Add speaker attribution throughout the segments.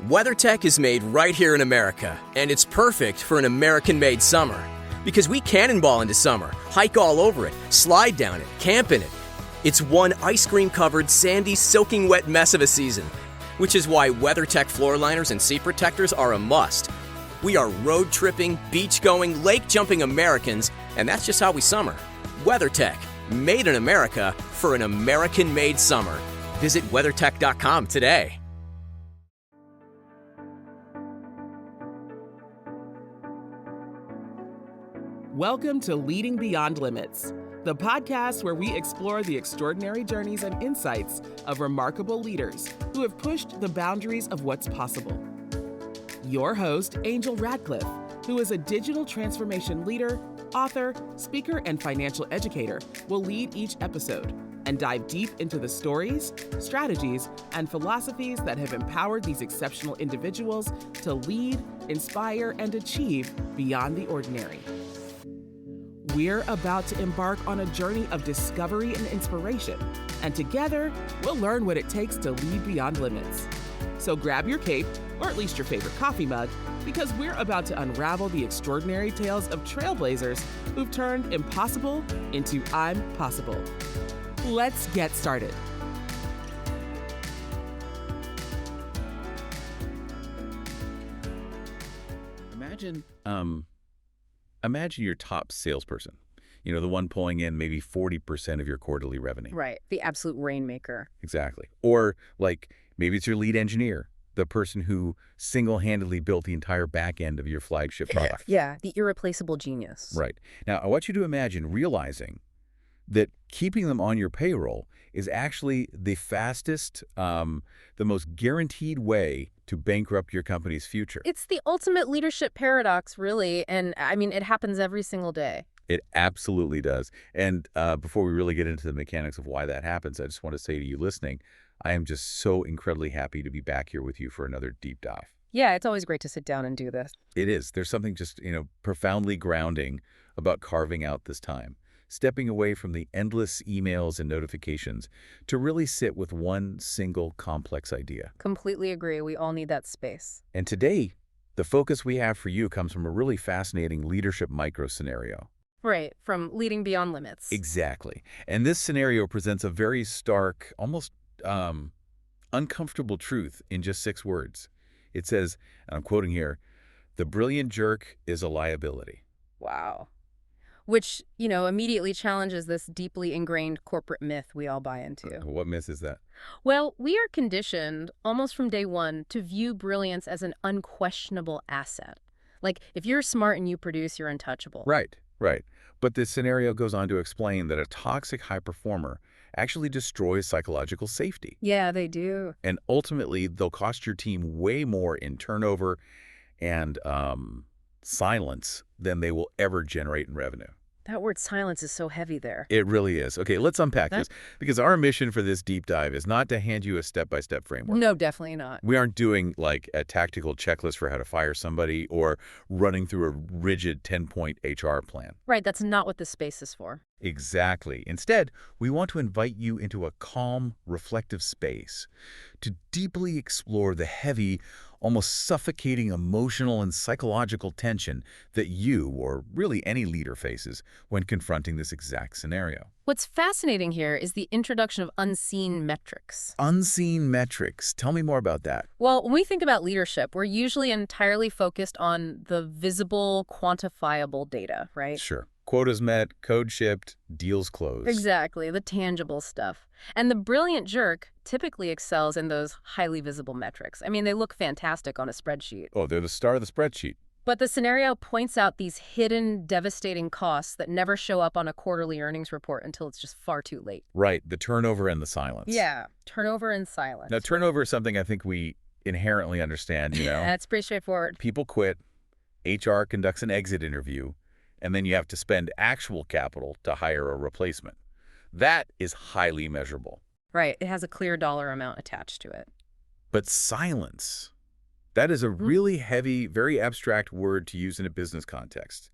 Speaker 1: WeatherTech is made right here in America, and it's perfect for an American-made summer. Because we cannonball into summer, hike all over it, slide down it, camp in it. It's one ice cream-covered, sandy, soaking wet mess of a season, which is why WeatherTech floor liners and seat protectors are a must. We are road-tripping, beach-going, lake-jumping Americans, and that's just how we summer. WeatherTech, made in America for an American-made summer. Visit WeatherTech.com today.
Speaker 2: Welcome to Leading Beyond Limits, the podcast where we explore the extraordinary journeys and insights of remarkable leaders who have pushed the boundaries of what's possible. Your host, Angel Radcliffe, who is a digital transformation leader, author, speaker, and financial educator, will lead each episode and dive deep into the stories, strategies, and philosophies that have empowered these exceptional individuals to lead, inspire, and achieve beyond the ordinary. We're about to embark on a journey of discovery and inspiration, and together, we'll learn what it takes to lead beyond limits. So grab your cape, or at least your favorite coffee mug, because we're about to unravel the extraordinary tales of trailblazers who've turned impossible into I'm possible. Let's get started.
Speaker 3: Imagine your top salesperson, the one pulling in maybe 40% of your quarterly revenue.
Speaker 4: Right, the absolute rainmaker.
Speaker 3: Exactly. Or maybe it's your lead engineer, the person who single-handedly built the entire back end of your flagship product.
Speaker 4: Yeah, the irreplaceable genius.
Speaker 3: Right. Now, I want you to imagine realizing that keeping them on your payroll is actually the fastest, the most guaranteed way to bankrupt your company's future.
Speaker 4: It's the ultimate leadership paradox, really, and it happens every single day.
Speaker 3: It absolutely does. And before we really get into the mechanics of why that happens, I just want to say to you listening, I am just so incredibly happy to be back here with you for another deep dive.
Speaker 4: Yeah, it's always great to sit down and do this.
Speaker 3: It is. There's something just, profoundly grounding about carving out this time, stepping away from the endless emails and notifications to really sit with one single complex idea.
Speaker 4: Completely agree. We all need that space.
Speaker 3: And today, the focus we have for you comes from a really fascinating leadership micro scenario.
Speaker 4: Right, from leading beyond limits.
Speaker 3: Exactly. And this scenario presents a very stark, almost uncomfortable truth in just 6 words. It says, and I'm quoting here, "The brilliant jerk is a liability."
Speaker 4: Wow. Which, immediately challenges this deeply ingrained corporate myth we all buy into.
Speaker 3: What myth is that?
Speaker 4: Well, we are conditioned, almost from day one, to view brilliance as an unquestionable asset. Like, if you're smart and you produce, you're untouchable.
Speaker 3: Right. But this scenario goes on to explain that a toxic high performer actually destroys psychological safety.
Speaker 4: Yeah, they do.
Speaker 3: And ultimately, they'll cost your team way more in turnover and silence than they will ever generate in revenue.
Speaker 4: That word silence is so heavy there.
Speaker 3: It really is. Okay, let's unpack this, because our mission for this deep dive is not to hand you a step-by-step framework.
Speaker 4: No, definitely not.
Speaker 3: We aren't doing a tactical checklist for how to fire somebody or running through a rigid 10-point HR plan.
Speaker 4: Right, that's not what this space is for.
Speaker 3: Exactly. Instead, we want to invite you into a calm, reflective space to deeply explore the heavy, almost suffocating emotional and psychological tension that you, or really any leader, faces when confronting this exact scenario.
Speaker 4: What's fascinating here is the introduction of unseen metrics.
Speaker 3: Unseen metrics. Tell me more about that.
Speaker 4: Well, when we think about leadership, we're usually entirely focused on the visible, quantifiable data, right?
Speaker 3: Sure. Quotas met, code shipped, deals closed.
Speaker 4: Exactly, the tangible stuff. And the brilliant jerk typically excels in those highly visible metrics. They look fantastic on a spreadsheet.
Speaker 3: Oh, they're the star of the spreadsheet.
Speaker 4: But the scenario points out these hidden, devastating costs that never show up on a quarterly earnings report until it's just far too late.
Speaker 3: Right, the turnover and the silence.
Speaker 4: Yeah, turnover and silence.
Speaker 3: Now, turnover is something I think we inherently understand,
Speaker 4: That's pretty straightforward.
Speaker 3: People quit, HR conducts an exit interview, and then you have to spend actual capital to hire a replacement. That is highly measurable.
Speaker 4: Right, it has a clear dollar amount attached to it.
Speaker 3: But silence, that is a really heavy, very abstract word to use in a business context.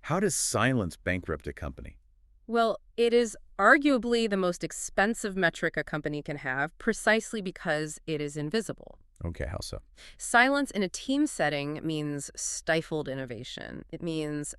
Speaker 3: How does silence bankrupt a company?
Speaker 4: Well, it is arguably the most expensive metric a company can have, precisely because it is invisible.
Speaker 3: Okay, how so?
Speaker 4: Silence in a team setting means stifled innovation. It means,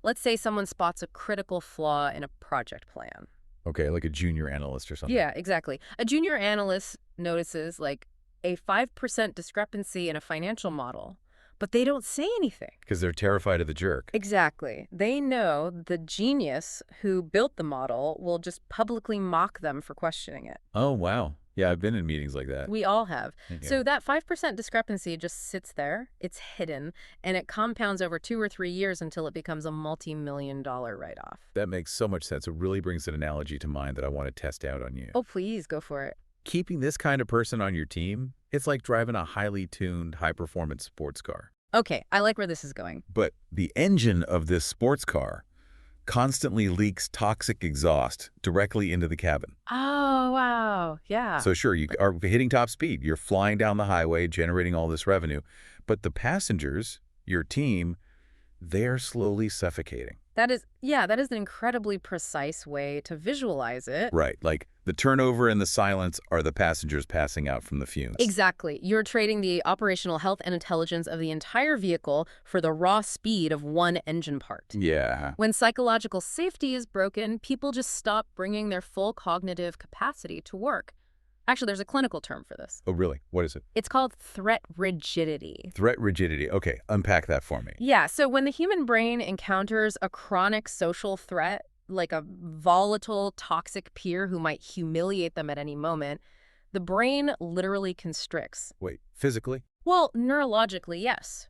Speaker 4: let's say someone spots a critical flaw in a project plan.
Speaker 3: Okay, like a junior analyst or something.
Speaker 4: Yeah, exactly. A junior analyst notices like a 5% discrepancy in a financial model, but they don't say anything.
Speaker 3: Because they're terrified of the jerk.
Speaker 4: Exactly. They know the genius who built the model will just publicly mock them for questioning it.
Speaker 3: Oh, wow. Yeah, I've been in meetings like that.
Speaker 4: We all have.
Speaker 3: Okay.
Speaker 4: So that 5% discrepancy just sits there, it's hidden, and it compounds over 2 or 3 years until it becomes a multi-million-dollar write-off.
Speaker 3: That makes so much sense. It really brings an analogy to mind that I want to test out on you.
Speaker 4: Oh, please, go for it.
Speaker 3: Keeping this kind of person on your team, it's like driving a highly tuned, high-performance sports car.
Speaker 4: Okay, I like where this is going.
Speaker 3: But the engine of this sports car constantly leaks toxic exhaust directly into the cabin.
Speaker 4: Oh, wow. Yeah.
Speaker 3: So sure, you are hitting top speed. You're flying down the highway, generating all this revenue. But the passengers, your team, they're slowly suffocating.
Speaker 4: That is an incredibly precise way to visualize it.
Speaker 3: Right, like the turnover and the silence are the passengers passing out from the fumes.
Speaker 4: Exactly. You're trading the operational health and intelligence of the entire vehicle for the raw speed of one engine part.
Speaker 3: Yeah.
Speaker 4: When psychological safety is broken, people just stop bringing their full cognitive capacity to work. Actually, there's a clinical term for this.
Speaker 3: Oh, really? What is it?
Speaker 4: It's called threat rigidity.
Speaker 3: Threat rigidity. Okay, unpack that for me.
Speaker 4: Yeah, so when the human brain encounters a chronic social threat, like a volatile, toxic peer who might humiliate them at any moment, the brain literally constricts.
Speaker 3: Wait, physically?
Speaker 4: Well, neurologically, yes.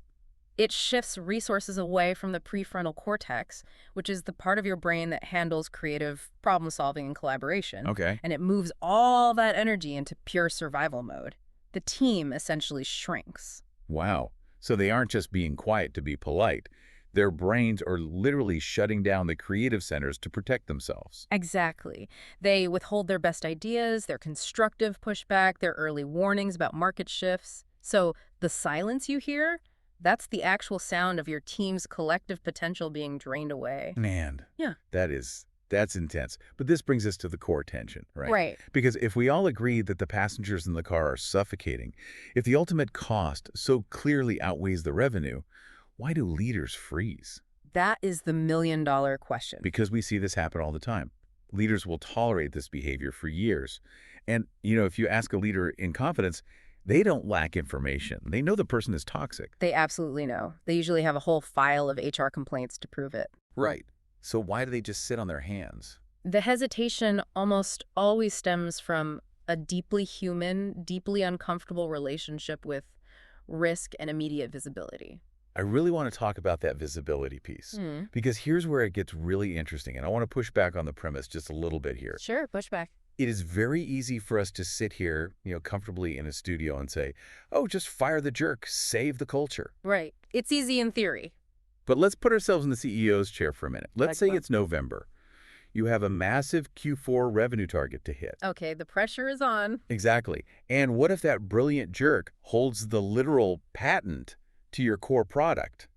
Speaker 4: It shifts resources away from the prefrontal cortex, which is the part of your brain that handles creative problem solving and collaboration.
Speaker 3: Okay.
Speaker 4: And it moves all that energy into pure survival mode. The team essentially shrinks.
Speaker 3: Wow. So they aren't just being quiet to be polite. Their brains are literally shutting down the creative centers to protect themselves.
Speaker 4: Exactly. They withhold their best ideas, their constructive pushback, their early warnings about market shifts. So the silence you hear, that's the actual sound of your team's collective potential being drained away.
Speaker 3: Man.
Speaker 4: Yeah.
Speaker 3: That's intense. But this brings us to the core tension, right?
Speaker 4: Right.
Speaker 3: Because if we all agree that the passengers in the car are suffocating, if the ultimate cost so clearly outweighs the revenue, why do leaders freeze?
Speaker 4: That is the million-dollar question.
Speaker 3: Because we see this happen all the time. Leaders will tolerate this behavior for years. And, if you ask a leader in confidence, they don't lack information. They know the person is toxic.
Speaker 4: They absolutely know. They usually have a whole file of HR complaints to prove it.
Speaker 3: Right. So why do they just sit on their hands?
Speaker 4: The hesitation almost always stems from a deeply human, deeply uncomfortable relationship with risk and immediate visibility.
Speaker 3: I really want to talk about that visibility piece because here's where it gets really interesting. And I want to push back on the premise just a little bit here.
Speaker 4: Sure, push back.
Speaker 3: It is very easy for us to sit here, comfortably in a studio and say, oh, just fire the jerk, save the culture.
Speaker 4: Right. It's easy in theory.
Speaker 3: But let's put ourselves in the CEO's chair for a minute. Let's say
Speaker 4: Excellent.
Speaker 3: it's November. You have a massive Q4 revenue target to hit.
Speaker 4: Okay, the pressure is on.
Speaker 3: Exactly. And what if that brilliant jerk holds the literal patent to your core product?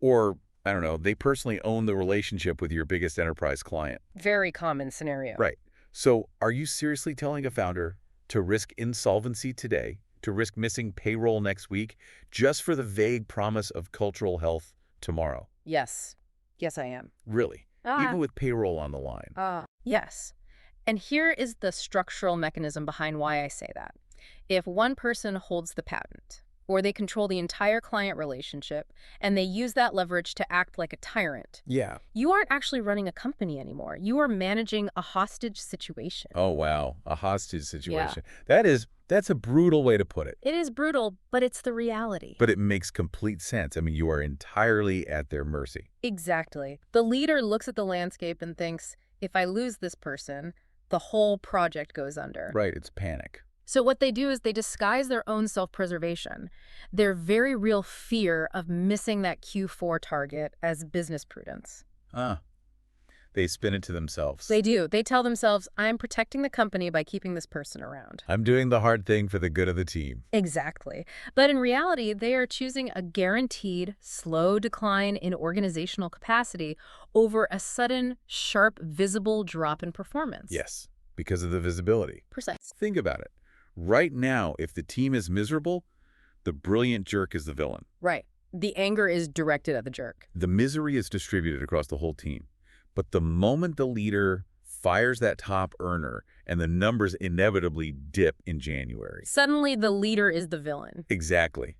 Speaker 3: Or, I don't know, they personally own the relationship with your biggest enterprise client.
Speaker 4: Very common scenario.
Speaker 3: Right. So are you seriously telling a founder to risk insolvency today, to risk missing payroll next week, just for the vague promise of cultural health tomorrow?
Speaker 4: Yes. Yes, I am.
Speaker 3: Really? Even with payroll on the line?
Speaker 4: Yes. And here is the structural mechanism behind why I say that. If one person holds the patent, or they control the entire client relationship, and they use that leverage to act like a tyrant,
Speaker 3: Yeah.
Speaker 4: you aren't actually running a company anymore. You are managing a hostage situation.
Speaker 3: Oh, wow. A hostage situation. That's a brutal way to put it.
Speaker 4: It is brutal, but it's the reality.
Speaker 3: But it makes complete sense. I mean, you are entirely at their mercy.
Speaker 4: Exactly. The leader looks at the landscape and thinks, if I lose this person, the whole project goes under.
Speaker 3: Right. It's panic.
Speaker 4: So what they do is they disguise their own self-preservation, their very real fear of missing that Q4 target as business prudence.
Speaker 3: They spin it to themselves.
Speaker 4: They do. They tell themselves, I'm protecting the company by keeping this person around.
Speaker 3: I'm doing the hard thing for the good of the team.
Speaker 4: Exactly. But in reality, they are choosing a guaranteed slow decline in organizational capacity over a sudden, sharp, visible drop in performance.
Speaker 3: Yes, because of the visibility.
Speaker 4: Precise.
Speaker 3: Think about it. Right now, if the team is miserable, the brilliant jerk is the villain.
Speaker 4: Right. The anger is directed at the jerk.
Speaker 3: The misery is distributed across the whole team. But the moment the leader fires that top earner and the numbers inevitably dip in January.
Speaker 4: Suddenly, the leader is the villain.
Speaker 3: Exactly.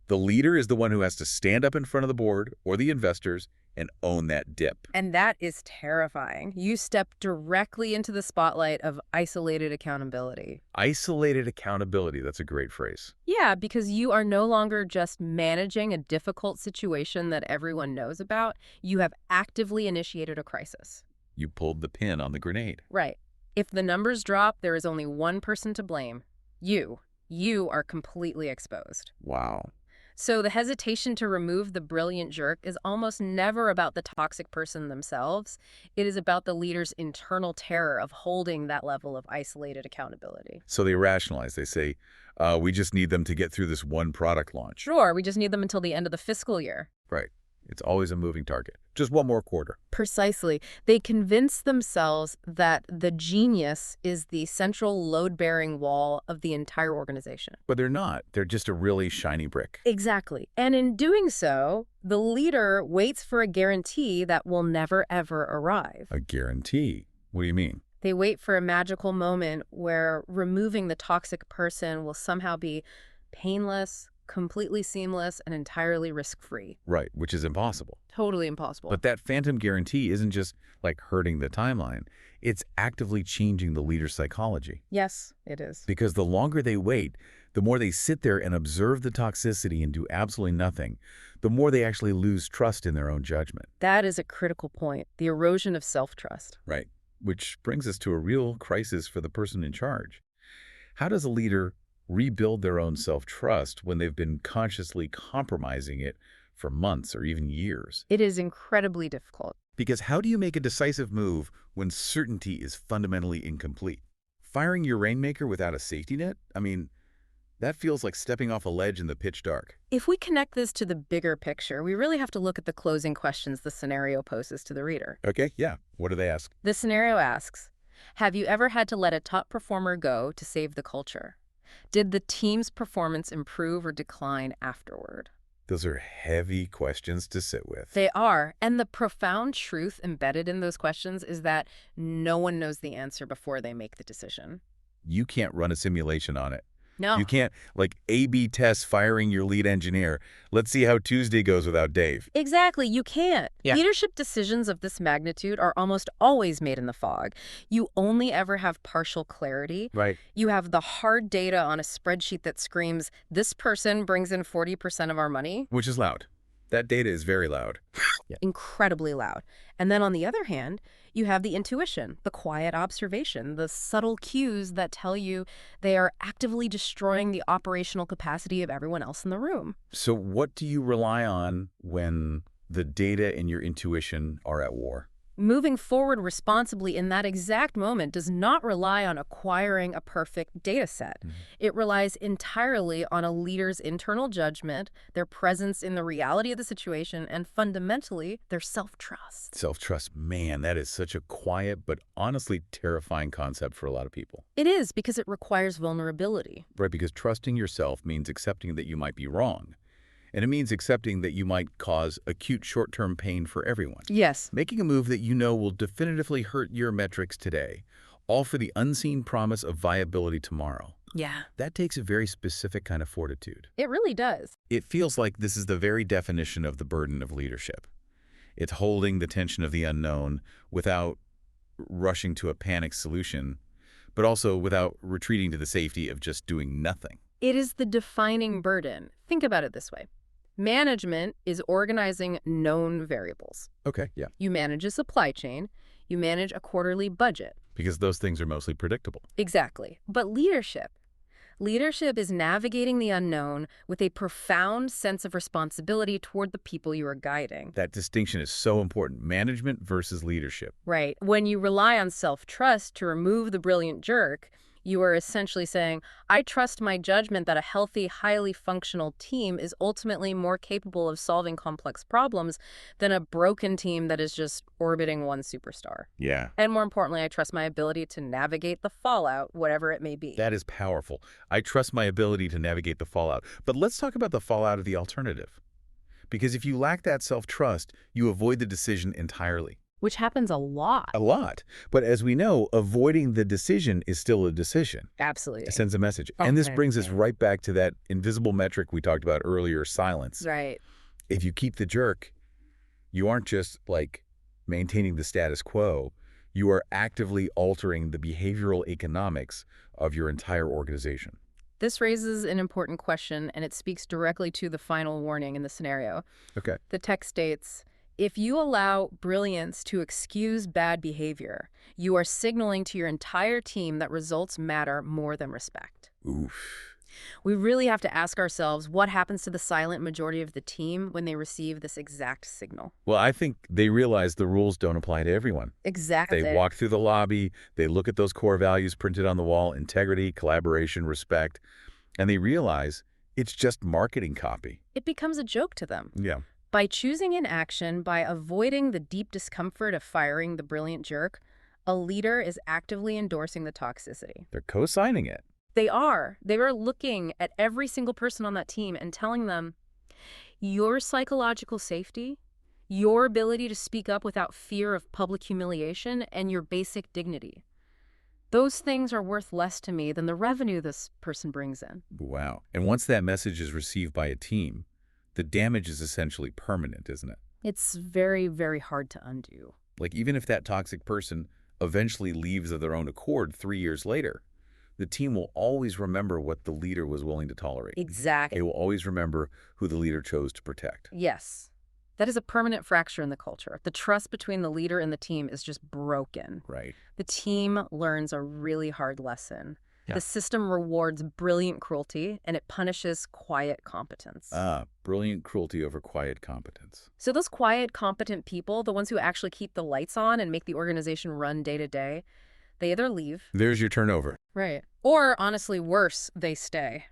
Speaker 3: The leader is the one who has to stand up in front of the board or the investors and own that dip.
Speaker 4: And that is terrifying. You step directly into the spotlight of isolated accountability.
Speaker 3: Isolated accountability, that's a great phrase.
Speaker 4: Yeah, because you are no longer just managing a difficult situation that everyone knows about. You have actively initiated a crisis.
Speaker 3: You pulled the pin on the grenade.
Speaker 4: Right. If the numbers drop, there is only one person to blame. You. You are completely exposed.
Speaker 3: Wow.
Speaker 4: So the hesitation to remove the brilliant jerk is almost never about the toxic person themselves. It is about the leader's internal terror of holding that level of isolated accountability.
Speaker 3: So they rationalize. They say, we just need them to get through this one product launch.
Speaker 4: Sure, we just need them until the end of the fiscal year.
Speaker 3: Right. It's always a moving target. Just one more quarter.
Speaker 4: Precisely. They convince themselves that the genius is the central load-bearing wall of the entire organization.
Speaker 3: But they're not. They're just a really shiny brick.
Speaker 4: Exactly. And in doing so, the leader waits for a guarantee that will never, ever arrive.
Speaker 3: A guarantee? What do you mean?
Speaker 4: They wait for a magical moment where removing the toxic person will somehow be painless, completely seamless, and entirely risk-free.
Speaker 3: Right, which is impossible.
Speaker 4: Totally impossible.
Speaker 3: But that phantom guarantee isn't just like hurting the timeline. It's actively changing the leader's psychology.
Speaker 4: Yes, it is.
Speaker 3: Because the longer they wait, the more they sit there and observe the toxicity and do absolutely nothing, the more they actually lose trust in their own judgment.
Speaker 4: That is a critical point, the erosion of self-trust.
Speaker 3: Right, which brings us to a real crisis for the person in charge. How does a leader rebuild their own self-trust when they've been consciously compromising it for months or even years?
Speaker 4: It is incredibly difficult.
Speaker 3: Because how do you make a decisive move when certainty is fundamentally incomplete? Firing your rainmaker without a safety net? I mean, that feels like stepping off a ledge in the pitch dark.
Speaker 4: If we connect this to the bigger picture, we really have to look at the closing questions the scenario poses to the reader.
Speaker 3: Okay, yeah. What do they ask?
Speaker 4: The scenario asks, have you ever had to let a top performer go to save the culture? Did the team's performance improve or decline afterward?
Speaker 3: Those are heavy questions to sit with.
Speaker 4: They are. And the profound truth embedded in those questions is that no one knows the answer before they make the decision.
Speaker 3: You can't run a simulation on it.
Speaker 4: No.
Speaker 3: You can't, like, A/B test firing your lead engineer. Let's see how Tuesday goes without Dave.
Speaker 4: Exactly. You can't.
Speaker 3: Yeah.
Speaker 4: Leadership decisions of this magnitude are almost always made in the fog. You only ever have partial clarity.
Speaker 3: Right.
Speaker 4: You have the hard data on a spreadsheet that screams, this person brings in 40% of our money.
Speaker 3: Which is loud. That data is very loud.
Speaker 4: Incredibly loud. And then on the other hand, you have the intuition, the quiet observation, the subtle cues that tell you they are actively destroying the operational capacity of everyone else in the room.
Speaker 3: So what do you rely on when the data and your intuition are at war?
Speaker 4: Moving forward responsibly in that exact moment does not rely on acquiring a perfect data set. It relies entirely on a leader's internal judgment, their presence in the reality of the situation, and fundamentally, their self-trust.
Speaker 3: Self-trust, man, that is such a quiet but honestly terrifying concept for a lot of people.
Speaker 4: It is because it requires vulnerability.
Speaker 3: Right, because trusting yourself means accepting that you might be wrong. And it means accepting that you might cause acute short-term pain for everyone.
Speaker 4: Yes.
Speaker 3: Making a move that you know will definitively hurt your metrics today, all for the unseen promise of viability tomorrow.
Speaker 4: Yeah.
Speaker 3: That takes a very specific kind of fortitude.
Speaker 4: It really does.
Speaker 3: It feels like this is the very definition of the burden of leadership. It's holding the tension of the unknown without rushing to a panic solution, but also without retreating to the safety of just doing nothing.
Speaker 4: It is the defining burden. Think about it this way. Management is organizing known variables.
Speaker 3: Okay, yeah.
Speaker 4: You manage a supply chain. You manage a quarterly budget.
Speaker 3: Because those things are mostly predictable.
Speaker 4: Exactly. But leadership is navigating the unknown with a profound sense of responsibility toward the people you are guiding.
Speaker 3: That distinction is so important. Management versus leadership.
Speaker 4: Right. When you rely on self-trust to remove the brilliant jerk, You are essentially saying, I trust my judgment that a healthy, highly functional team is ultimately more capable of solving complex problems than a broken team that is just orbiting one superstar.
Speaker 3: Yeah.
Speaker 4: And more importantly, I trust my ability to navigate the fallout, whatever it may be.
Speaker 3: That is powerful. I trust my ability to navigate the fallout. But let's talk about the fallout of the alternative. Because if you lack that self-trust, you avoid the decision entirely.
Speaker 4: Which happens a lot.
Speaker 3: A lot. But as we know, avoiding the decision is still a decision.
Speaker 4: Absolutely.
Speaker 3: It sends a message. And this brings us right back to that invisible metric we talked about earlier, silence.
Speaker 4: Right.
Speaker 3: If you keep the jerk, you aren't just like maintaining the status quo. You are actively altering the behavioral economics of your entire organization.
Speaker 4: This raises an important question, and it speaks directly to the final warning in the scenario.
Speaker 3: Okay.
Speaker 4: The text states, if you allow brilliance to excuse bad behavior, you are signaling to your entire team that results matter more than respect.
Speaker 3: Oof.
Speaker 4: We really have to ask ourselves what happens to the silent majority of the team when they receive this exact signal.
Speaker 3: Well, I think they realize the rules don't apply to everyone.
Speaker 4: Exactly.
Speaker 3: They walk through the lobby, they look at those core values printed on the wall, integrity, collaboration, respect, and they realize it's just marketing copy.
Speaker 4: It becomes a joke to them.
Speaker 3: Yeah.
Speaker 4: By choosing inaction, by avoiding the deep discomfort of firing the brilliant jerk, a leader is actively endorsing the toxicity.
Speaker 3: They're co-signing it.
Speaker 4: They are. They are looking at every single person on that team and telling them, your psychological safety, your ability to speak up without fear of public humiliation, and your basic dignity. Those things are worth less to me than the revenue this person brings in.
Speaker 3: Wow. And once that message is received by a team, the damage is essentially permanent, isn't it?
Speaker 4: It's very, very hard to undo.
Speaker 3: Like even if that toxic person eventually leaves of their own accord 3 years later, the team will always remember what the leader was willing to tolerate.
Speaker 4: Exactly.
Speaker 3: They will always remember who the leader chose to protect.
Speaker 4: Yes. That is a permanent fracture in the culture. The trust between the leader and the team is just broken.
Speaker 3: Right.
Speaker 4: The team learns a really hard lesson.
Speaker 3: Yeah.
Speaker 4: The system rewards brilliant cruelty, and it punishes quiet competence.
Speaker 3: Brilliant cruelty over quiet competence.
Speaker 4: So those quiet, competent people, the ones who actually keep the lights on and make the organization run day to day, they either leave.
Speaker 3: There's your turnover.
Speaker 4: Right. Or, honestly, worse, they stay.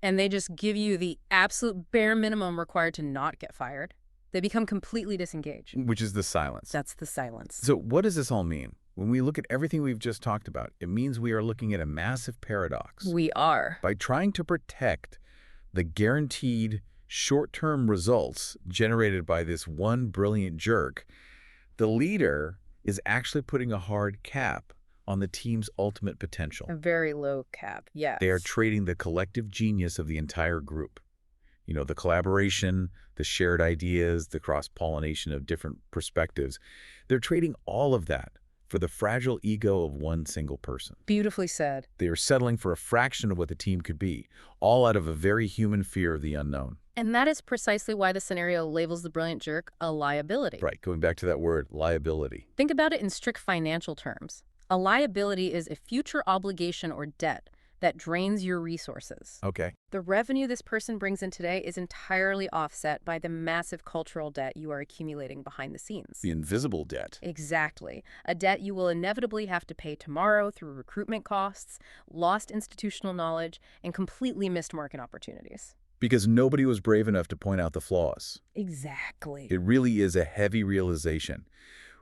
Speaker 4: And they just give you the absolute bare minimum required to not get fired. They become completely disengaged.
Speaker 3: Which is the silence.
Speaker 4: That's the silence.
Speaker 3: So what does this all mean? When we look at everything we've just talked about, it means we are looking at a massive paradox.
Speaker 4: We are.
Speaker 3: By trying to protect the guaranteed short-term results generated by this one brilliant jerk, the leader is actually putting a hard cap on the team's ultimate potential.
Speaker 4: A very low cap, yes.
Speaker 3: They are trading the collective genius of the entire group. You know, the collaboration, the shared ideas, the cross-pollination of different perspectives. They're trading all of that for the fragile ego of one single person.
Speaker 4: Beautifully said.
Speaker 3: They are settling for a fraction of what the team could be, all out of a very human fear of the unknown.
Speaker 4: And that is precisely why the scenario labels the brilliant jerk a liability.
Speaker 3: Right, going back to that word, liability.
Speaker 4: Think about it in strict financial terms. A liability is a future obligation or debt that drains your resources.
Speaker 3: Okay.
Speaker 4: The revenue this person brings in today is entirely offset by the massive cultural debt you are accumulating behind the scenes.
Speaker 3: The invisible debt.
Speaker 4: Exactly. A debt you will inevitably have to pay tomorrow through recruitment costs, lost institutional knowledge, and completely missed market opportunities.
Speaker 3: Because nobody was brave enough to point out the flaws.
Speaker 4: Exactly.
Speaker 3: It really is a heavy realization.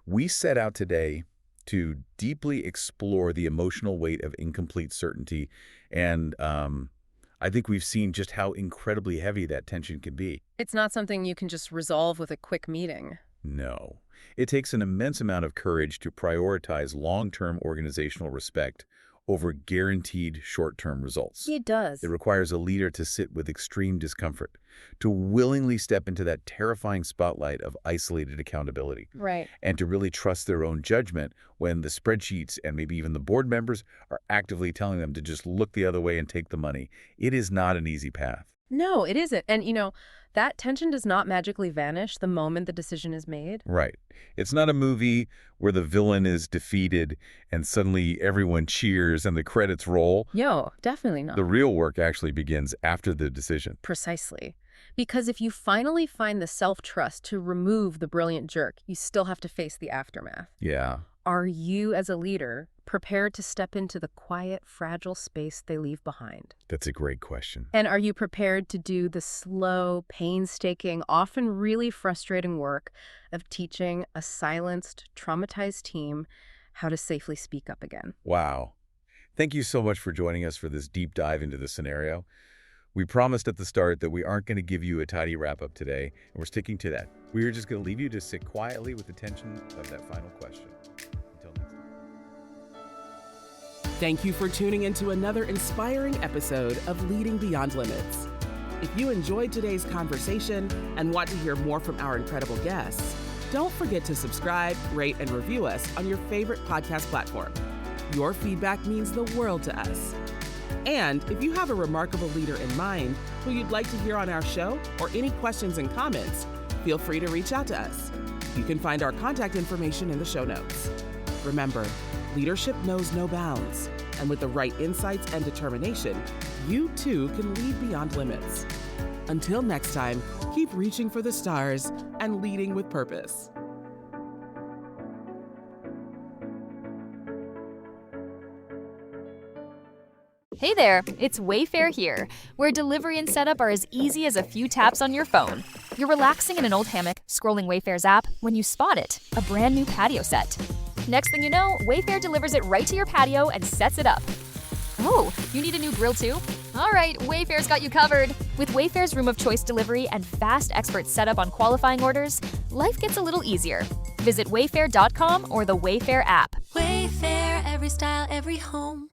Speaker 3: We set out today to deeply explore the emotional weight of incomplete certainty, and I think we've seen just how incredibly heavy that tension can be.
Speaker 4: It's not something you can just resolve with a quick meeting.
Speaker 3: No. It takes an immense amount of courage to prioritize long-term organizational respect over guaranteed short-term results.
Speaker 4: It does.
Speaker 3: It requires a leader to sit with extreme discomfort, to willingly step into that terrifying spotlight of isolated accountability.
Speaker 4: Right.
Speaker 3: And to really trust their own judgment when the spreadsheets and maybe even the board members are actively telling them to just look the other way and take the money. It is not an easy path.
Speaker 4: No, it isn't. And, that tension does not magically vanish the moment the decision is made.
Speaker 3: Right. It's not a movie where the villain is defeated and suddenly everyone cheers and the credits roll.
Speaker 4: No, definitely not.
Speaker 3: The real work actually begins after the decision.
Speaker 4: Precisely. Because if you finally find the self-trust to remove the brilliant jerk, you still have to face the aftermath.
Speaker 3: Yeah.
Speaker 4: Are you, as a leader, prepared to step into the quiet, fragile space they leave behind?
Speaker 3: That's a great question.
Speaker 4: And are you prepared to do the slow, painstaking, often really frustrating work of teaching a silenced, traumatized team how to safely speak up again?
Speaker 3: Wow. Thank you so much for joining us for this deep dive into the scenario. We promised at the start that we aren't going to give you a tidy wrap-up today, and we're sticking to that. We are just going to leave you to sit quietly with the tension of that final question. Until next time.
Speaker 2: Thank you for tuning into another inspiring episode of Leading Beyond Limits. If you enjoyed today's conversation and want to hear more from our incredible guests, don't forget to subscribe, rate, and review us on your favorite podcast platform. Your feedback means the world to us. And if you have a remarkable leader in mind who you'd like to hear on our show or any questions and comments, feel free to reach out to us. You can find our contact information in the show notes. Remember, leadership knows no bounds, and with the right insights and determination, you too can lead beyond limits. Until next time, keep reaching for the stars and leading with purpose.
Speaker 5: Hey there, it's Wayfair here, where delivery and setup are as easy as a few taps on your phone. You're relaxing in an old hammock, scrolling Wayfair's app, when you spot it, a brand new patio set. Next thing you know, Wayfair delivers it right to your patio and sets it up. Oh, you need a new grill too? All right, Wayfair's got you covered. With Wayfair's room of choice delivery and fast expert setup on qualifying orders, life gets a little easier. Visit wayfair.com or the Wayfair app.
Speaker 6: Wayfair, every style, every home.